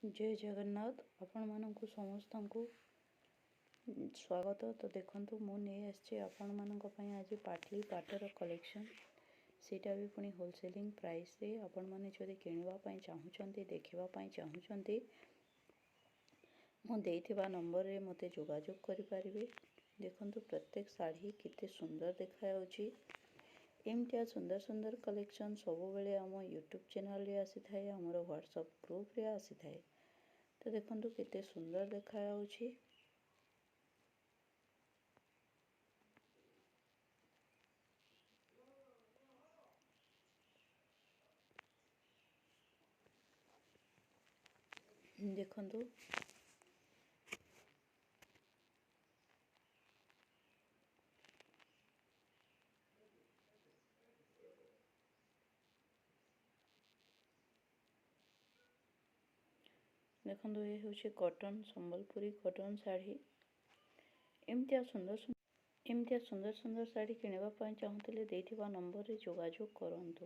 जय जगन्नाथ आपण मानक समस्त को स्वागत। तो देखो मु नहीं आसी आपण मानक आज पाटली पाटर कलेक्शन सीटा भी पुणी होलसेलिंग प्राइस रे आपण माने जदि किनिबा चाहूचंती देखिबा चाहूचंती मु देइथिबा नंबर रे मते जोगाजोग करि परिबे। देखंतु प्रत्येक साड़ी किते सुंदर देखा जाउची। एमतिया सुंदर सुंदर कलेक्शन सब बेले आम यूट्यूब चैनल रे आसी थाए, हमर व्हाट्सएप ग्रुप रे आसी थाए। तो देखंतु किते सुंदर देखा जाउची। देखंतु देखंतु ये होची कॉटन संबलपुरी कॉटन साड़ी। एमतिया सुंदर सुंदर साड़ी किनिबा पई चाहूतले देइथिबा नंबर रे जोगाजोग करंतु।